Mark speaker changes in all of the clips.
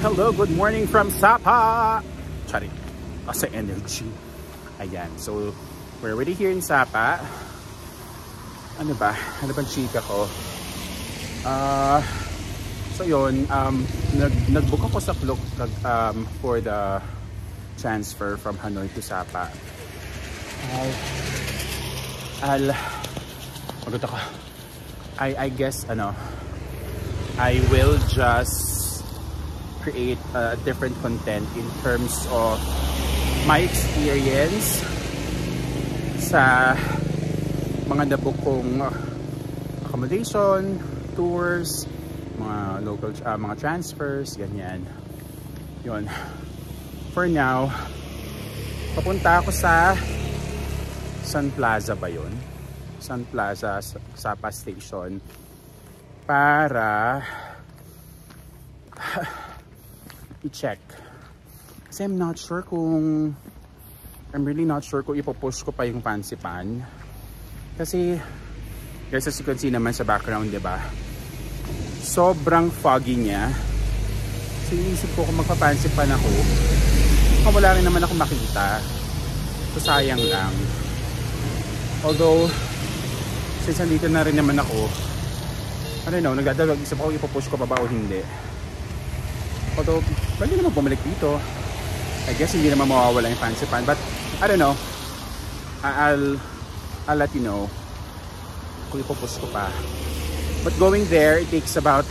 Speaker 1: Hello, good morning from Sapa. Charing, kasi energy. Ayan, so we're already here in Sapa. Ano ba? Ano bang chika ko? So yun, nag-book ako sa Klook for the transfer from Hanoi to Sapa. Pagod ako. I guess I will just create different content in terms of my experience sa mga nabook kong accommodation, tours, mga local mga transfers, ganyan. Yun. For now, papunta ako sa Sun Plaza ba yun? Sun Plaza, Sapa Station, para i-check. Kasi I'm really not sure kung ipopush ko pa yung fancy pan. Kasi, guys, as you can see naman sa background, diba? Sobrang foggy niya. So, inisip ko kung magpa-fancy pan ako, kung wala rin naman ako makita. So, sayang lang. Although, since nandito na rin naman ako, I don't know, nagdadalawag isip ako ipopush ko pa ba o hindi. Although, pwede naman bumalik dito. I guess hindi naman mawawala yung fancy pan. But, I don't know. I'll let you know kung ipopush ko pa. But going there, it takes about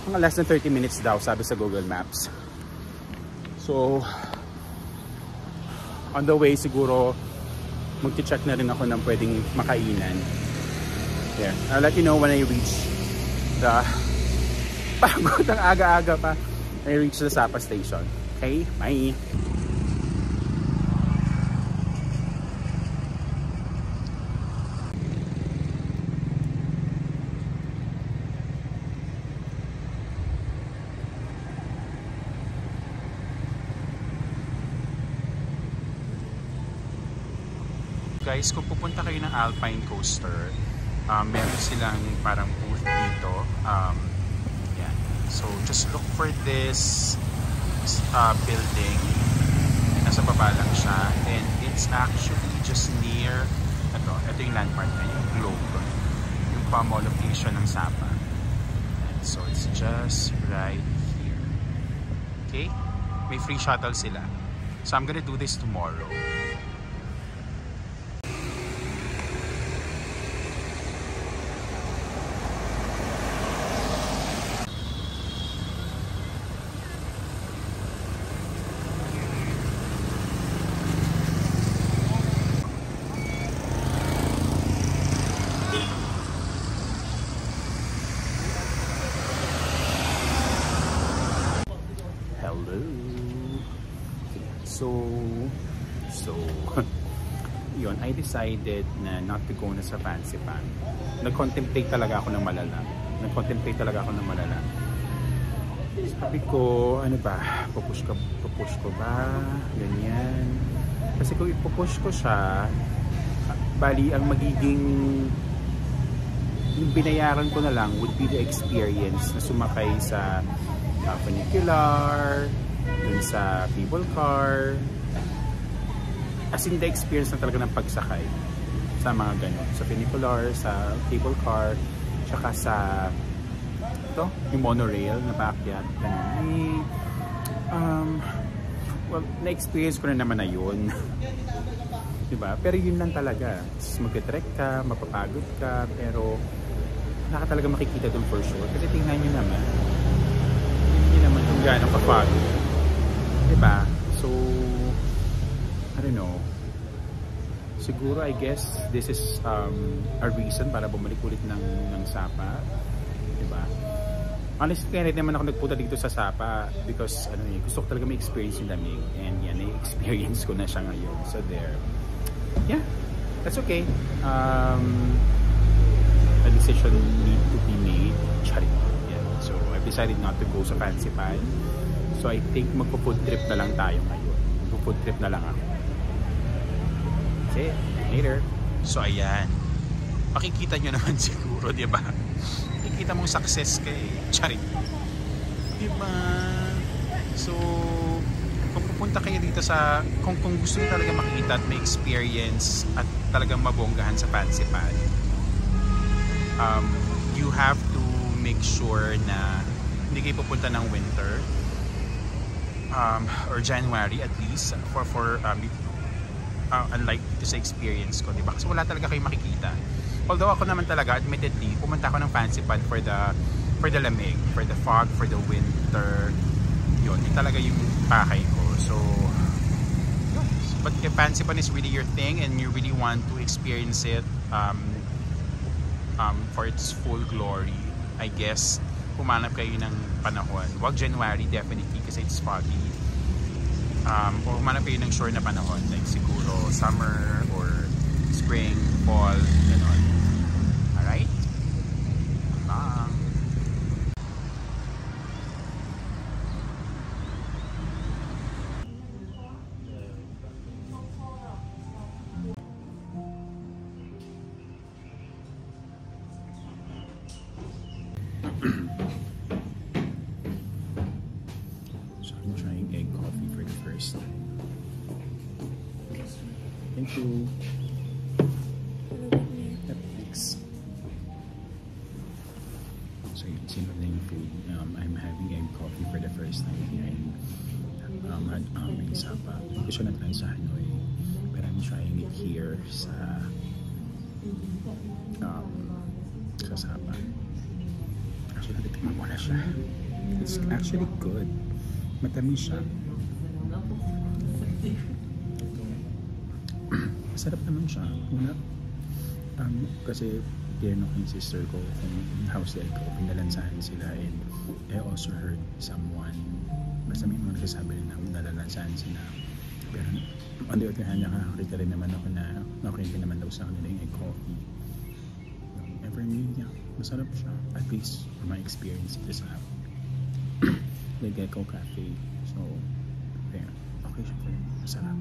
Speaker 1: mga less than 30 minutes daw, sabi sa Google Maps. So, on the way, siguro, magti-check na rin ako ng pwedeng makainan. There. I'll let you know when I reach the pagod ang aga-aga pa. I reach the Sapa station. Okay? Bye! Guys, kung pupunta kayo ng Alpine Coaster, meron silang parang booth dito. Yan. So, just look for this building. Nasa baba lang siya. And it's actually just near, ito yung landmark na yung Globe. Yung PAMO location ng Sapa. And so, it's just right here. Okay? May free shuttle sila. So, I'm gonna do this tomorrow. So yun, I decided na not to go na sa fancy pan. Nag-contemplate talaga ako ng malala. Sabi ko, ano ba, pupush ko ba? Ganyan. Kasi kung ipupush ko siya, bali ang magiging yung binayaran ko na lang would be the experience na sumakay sa funicular, dun sa cable car, as in the experience na talaga ng pagsakay sa mga ganun, sa funicular, sa cable car, tsaka sa yung monorail na paakyat, ganun. Well, na-experience ko na naman na yun. Diba? Pero yun lang talaga. Mag-trek ka, mapapagod ka, pero wala ka talaga makikita dun for sure. Kasi tingnan nyo naman, hindi naman kung gano'ng kapagod. Diba? So, I don't know. Siguro, I guess, this is a reason para bumalik ulit ng Sapa. Diba? Honestly, kaya naman ako nagpunta dito sa Sapa because gusto ko talaga may experience yung lamig. And yan, na-experience ko na siya ngayon. So there. Yeah, that's okay. A decision need to be made. Yeah. So I've decided not to go sa fancy pan. So I think magpo-food trip na lang tayo ngayon. Magpo-food trip na lang ako. That's it. Later. So ayan. Makikita nyo naman siguro, di ba? Makikita mong success ka eh. Charing. Di ba? So kung pupunta kayo dito sa, kung gusto niyo talaga makita at may experience at talagang mabonggahan sa Pansipan, you have to make sure na hindi kayo pupunta ng winter or January at least for unlike dito sa experience ko, diba? Kasi wala talaga kayo makikita. Although ako naman talaga, admittedly, pumunta ako ng Pansipan for the lamig, for the fog, for the winter. Yun talaga yung pakay ko. So but if Pansipan is really your thing and you really want to experience it for its full glory, I guess humanap kayo ng panahon. Wag January definitely kasi it's foggy. Or humanap kayo ng sure na panahon, like siguro summer or spring, fall, gano'n. Alright? So I'm trying egg coffee for the first time. Thank you. Thanks. So yun, sinunod na yung food. I'm having egg coffee for the first time here in Sapa. Hindi ko siya na-try sa Hanoi, but I'm trying it here sa Sapa. Actually, natitikman ko na siya. It's actually good. Matamis siya. Masarap naman siya. Kasi tinanong ko yung sister ko kung how's the egg ko, pinalansahan sila, and I also heard someone, basta may mga nagsasabi rin na nalalansahan sila. Pero on the other hand, nakakakita rin naman ako na okay din naman daw sa kanila yung egg coffee. For me, yeah, masarap siya. At least for my experience dito sa The Gecko Cafe. So, there. Okay siya for me. Masarap.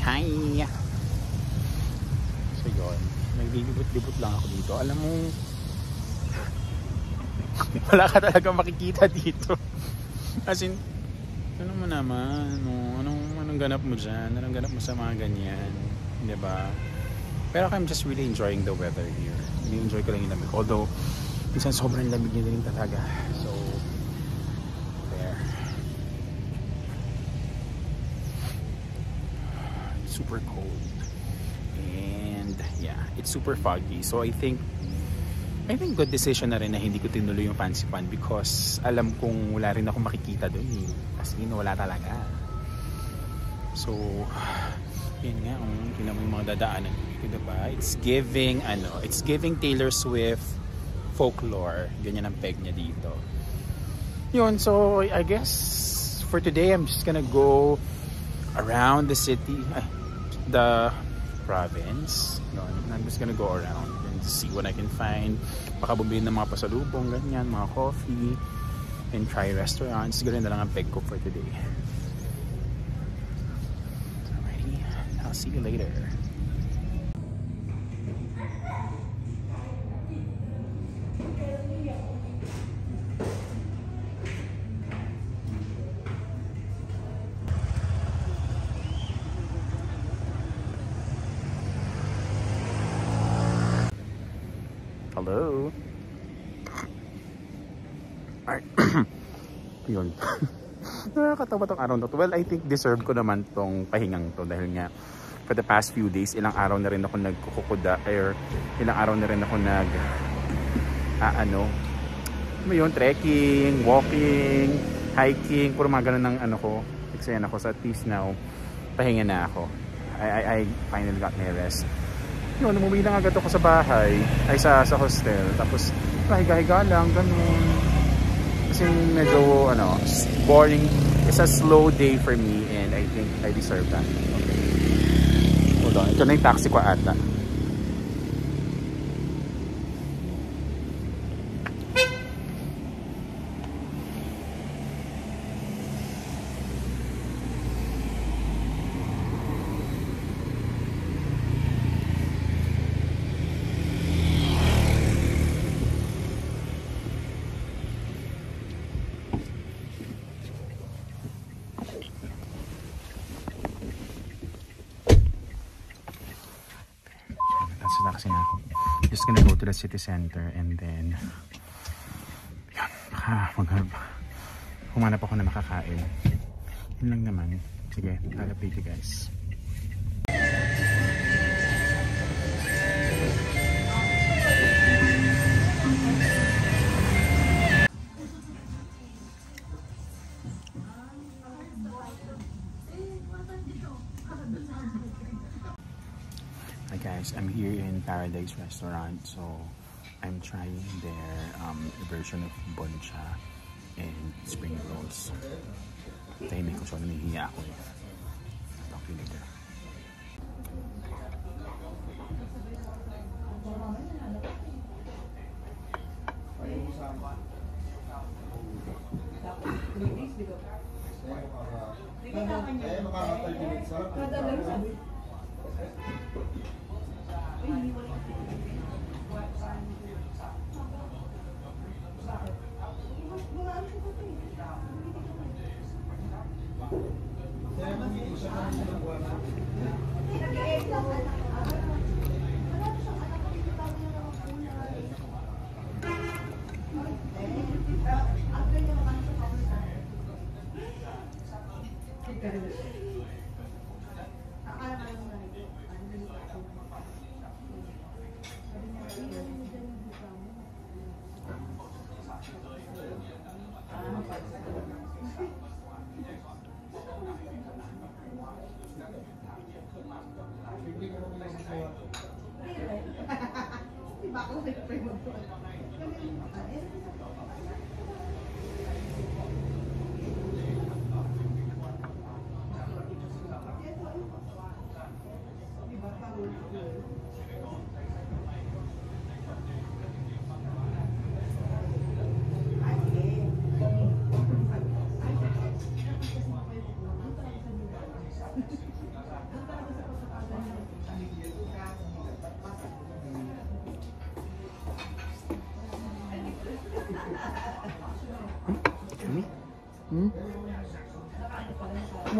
Speaker 1: Hi! So yun, naglilibot-libot lang ako dito. Alam mo, wala ka talaga makikita dito. As in, ano mo naman, anong ganap mo dyan? Anong ganap mo sa mga ganyan? Diba? Pero I'm just really enjoying the weather here. Ini-enjoy ko lang yung lamig. Although, minsan sobrang lamig niya din talaga. So, super cold, and yeah, it's super foggy. So I think good decision na rin na hindi ko tinuloy yung Pansipan because alam kong wala rin ako makikita doon eh. As in, wala talaga. So yun nga, tingnan mo yung mga dadaanan dito, diba? It's giving Taylor Swift folklore. Ganyan ang peg niya dito. Yun, so I guess for today I'm just gonna go around the city, the province. I'm just gonna go around and see what I can find. Baka bumili ng mga pasalubong, ganyan, mga coffee, and try restaurants. Siguro na lang ang peg ko for today. Alrighty, I'll see you later. Hello. Alright. Yun. Nakakatawa tong araw na to. Well, I think deserve ko naman tong pahingang to dahil nga for the past few days, ilang araw na rin ako nagkukukuda or ilang araw na rin ako trekking, walking, hiking, puro mga ganun ng ko. Excited ako. So at least now, pahinga na ako. I finally got my rest. Yun, umuwi lang agad ako sa bahay, sa hostel. Tapos, higa-higa lang, ganun. Tapos kasi medyo boring. It's a slow day for me and I think I deserve that. Okay. Hold on. Ito na yung taxi ko ata. Kasi na ako. Just gonna go to the city center and then yun, humanap ako na makakain. Yun lang naman. Sige, I'll update you guys. Hi guys, I'm here in Paradise Restaurant, so I'm trying their version of boncha and spring rolls. Tahimik ko siya, namihiya ako eh. Talk to you later.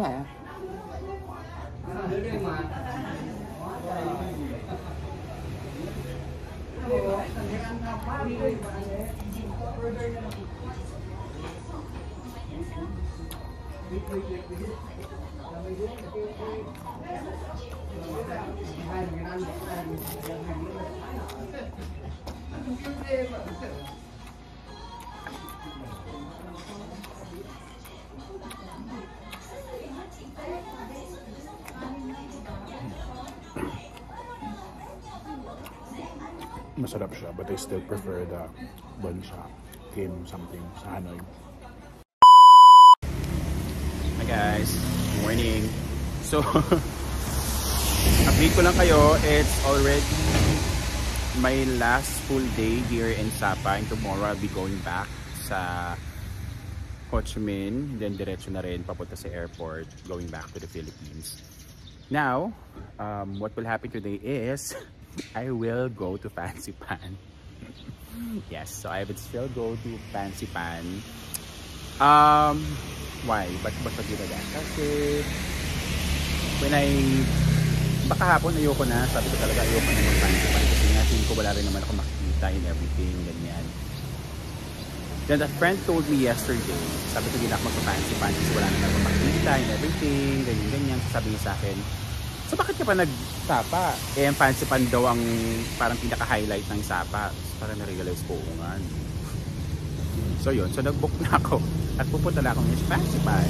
Speaker 2: Yeah.
Speaker 1: Masarap siya, but I still prefer the boncha Kim something sa Hanoi. Hi guys, morning. So update ko lang kayo, it's already my last full day here in Sapa, and tomorrow I'll be going back sa Ho Chi Minh, then diretso na rin papunta sa airport, going back to the Philippines. Now, what will happen today is I will go to Fancy Pan. Yes, so I will still go to Fancy Pan. Why? Ba't yun agad? Kasi baka hapon ayoko na, sabi ko talaga ayoko na mag-Fancy Pan kasi nga tingin ko wala rin naman ako makikita in everything, ganyan. Then a friend told me yesterday, sabi ko hindi na ako mag-Fancy Pan kasi wala naman ako makikita in everything, ganyan. Sabi niya sa akin, so bakit ka pa nag-Sapa? Eh, ang Fancy Pan daw ang parang pinaka-highlight ng Sapa. So, parang na-realize ko nga. So yun, so nag-book na ako. At pupunta na ako ng Fancy Pan.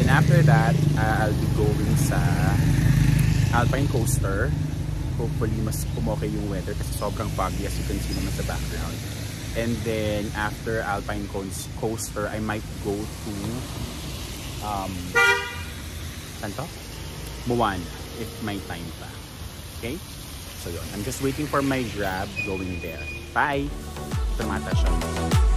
Speaker 1: Then after that, I'll be going sa Alpine Coaster. Hopefully, mas pumoke yung weather kasi sobrang foggy as you can see naman sa background. And then after Alpine Coaster, I might go to saan to? Moana, if may time pa. Okay? So yun, I'm just waiting for my Grab going there. Bye! Tumata siya.